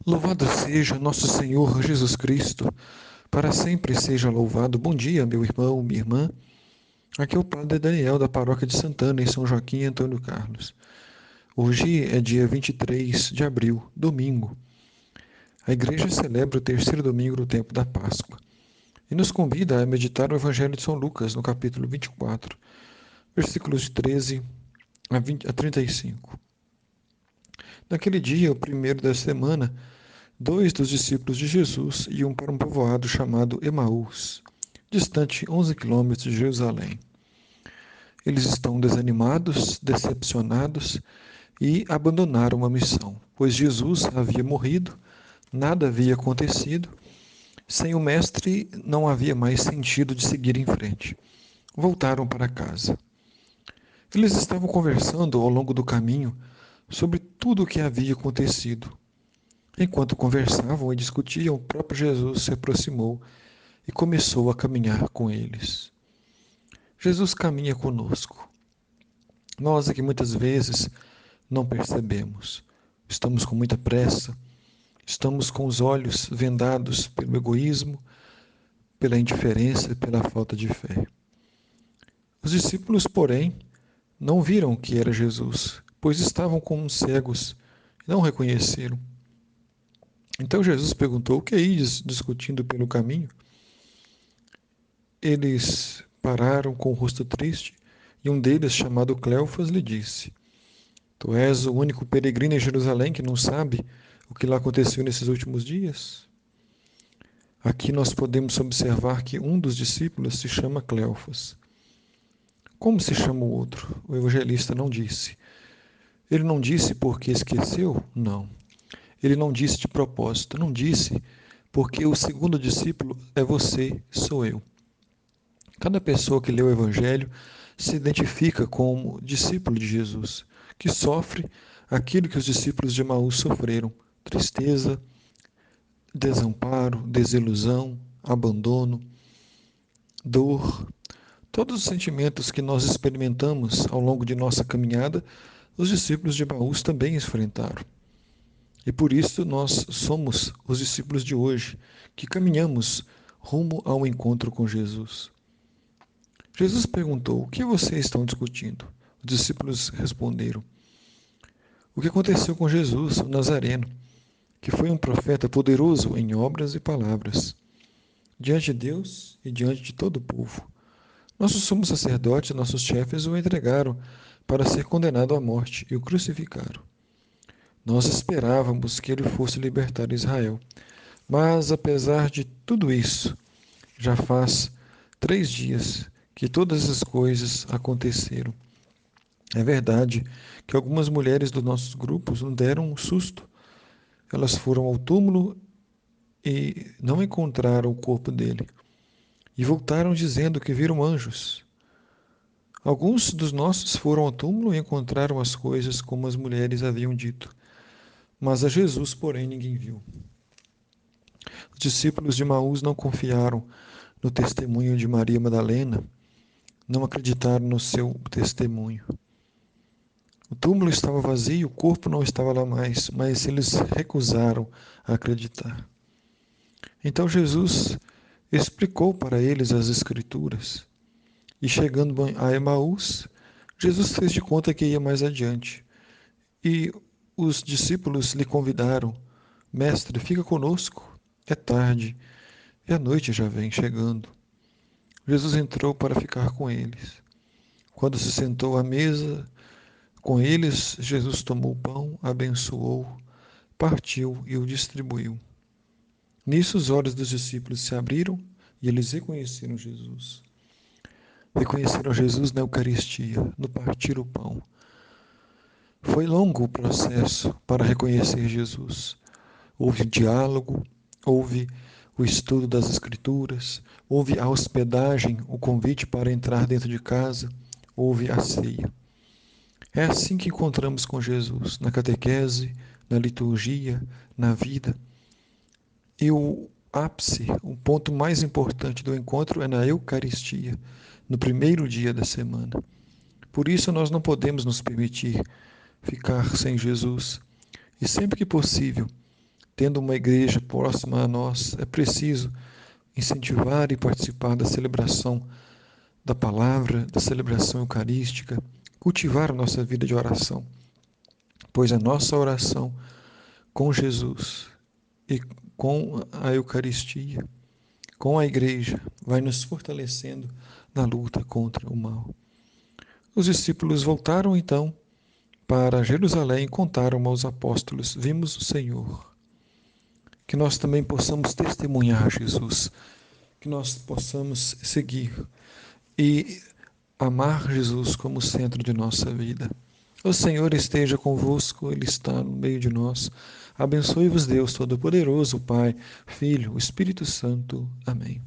Louvado seja nosso Senhor Jesus Cristo, para sempre seja louvado. Bom dia, meu irmão, minha irmã. Aqui é o Padre Daniel, da Paróquia de Santana, em São Joaquim e Antônio Carlos. Hoje é dia 23 de abril, domingo. A Igreja celebra o terceiro domingo do tempo da Páscoa e nos convida a meditar o Evangelho de São Lucas, no capítulo 24, versículos de 13 a 35. Naquele dia, o primeiro da semana, dois dos discípulos de Jesus iam para um povoado chamado Emaús, distante 11 quilômetros de Jerusalém. Eles estão desanimados, decepcionados e abandonaram a missão, pois Jesus havia morrido, nada havia acontecido, sem o Mestre não havia mais sentido de seguir em frente. Voltaram para casa. Eles estavam conversando ao longo do caminho sobre tudo o que havia acontecido. Enquanto conversavam e discutiam, o próprio Jesus se aproximou e começou a caminhar com eles. Jesus caminha conosco. Nós é que muitas vezes não percebemos. Estamos com muita pressa, estamos com os olhos vendados pelo egoísmo, pela indiferença e pela falta de fé. Os discípulos, porém, não viram que era Jesus, pois estavam como cegos e não reconheceram. Então Jesus perguntou: O que ides discutindo pelo caminho? Eles pararam com o rosto triste, e um deles, chamado Cleofas, lhe disse: Tu és o único peregrino em Jerusalém que não sabe o que lá aconteceu nesses últimos dias? Aqui nós podemos observar que um dos discípulos se chama Cleofas. Como se chama o outro? O evangelista não disse. Ele não disse porque esqueceu? Não. Ele não disse de propósito, não disse porque o segundo discípulo é você, sou eu. Cada pessoa que lê o Evangelho se identifica como discípulo de Jesus, que sofre aquilo que os discípulos de Emaús sofreram: tristeza, desamparo, desilusão, abandono, dor. Todos os sentimentos que nós experimentamos ao longo de nossa caminhada, os discípulos de Emaús também enfrentaram. E por isso nós somos os discípulos de hoje, que caminhamos rumo ao encontro com Jesus. Jesus perguntou: O que vocês estão discutindo? Os discípulos responderam: O que aconteceu com Jesus, o Nazareno, que foi um profeta poderoso em obras e palavras, diante de Deus e diante de todo o povo. Nossos sumos sacerdotes, nossos chefes o entregaram para ser condenado à morte e o crucificaram. Nós esperávamos que ele fosse libertar Israel, mas apesar de tudo isso, já faz 3 dias que todas as coisas aconteceram. É verdade que algumas mulheres dos nossos grupos nos deram um susto. Elas foram ao túmulo e não encontraram o corpo dele. E voltaram dizendo que viram anjos. Alguns dos nossos foram ao túmulo e encontraram as coisas como as mulheres haviam dito. Mas a Jesus, porém, ninguém viu. Os discípulos de Maús não confiaram no testemunho de Maria Madalena, não acreditaram no seu testemunho. O túmulo estava vazio, o corpo não estava lá mais, mas eles recusaram a acreditar. Então Jesus explicou para eles as Escrituras. E chegando a Emaús, Jesus fez de conta que ia mais adiante. E os discípulos lhe convidaram: Mestre, fica conosco. É tarde e a noite já vem chegando. Jesus entrou para ficar com eles. Quando se sentou à mesa com eles, Jesus tomou o pão, abençoou, partiu e o distribuiu. Nisso os olhos dos discípulos se abriram e eles reconheceram Jesus. Reconheceram Jesus na Eucaristia, no partir o pão. Foi longo o processo para reconhecer Jesus. Houve diálogo, houve o estudo das Escrituras, houve a hospedagem, o convite para entrar dentro de casa, houve a ceia. É assim que encontramos com Jesus, na catequese, na liturgia, na vida. E o ápice, o ponto mais importante do encontro é na Eucaristia, no primeiro dia da semana. Por isso nós não podemos nos permitir ficar sem Jesus. E sempre que possível, tendo uma igreja próxima a nós, é preciso incentivar e participar da celebração da palavra, da celebração eucarística, cultivar a nossa vida de oração, pois a nossa oração com Jesus e com a Eucaristia, com a igreja, vai nos fortalecendo na luta contra o mal. Os discípulos voltaram então para Jerusalém e contaram aos apóstolos: Vimos o Senhor. Que nós também possamos testemunhar Jesus, que nós possamos seguir e amar Jesus como centro de nossa vida. O Senhor esteja convosco, Ele está no meio de nós. Abençoe-vos Deus Todo-Poderoso, Pai, Filho, Espírito Santo. Amém.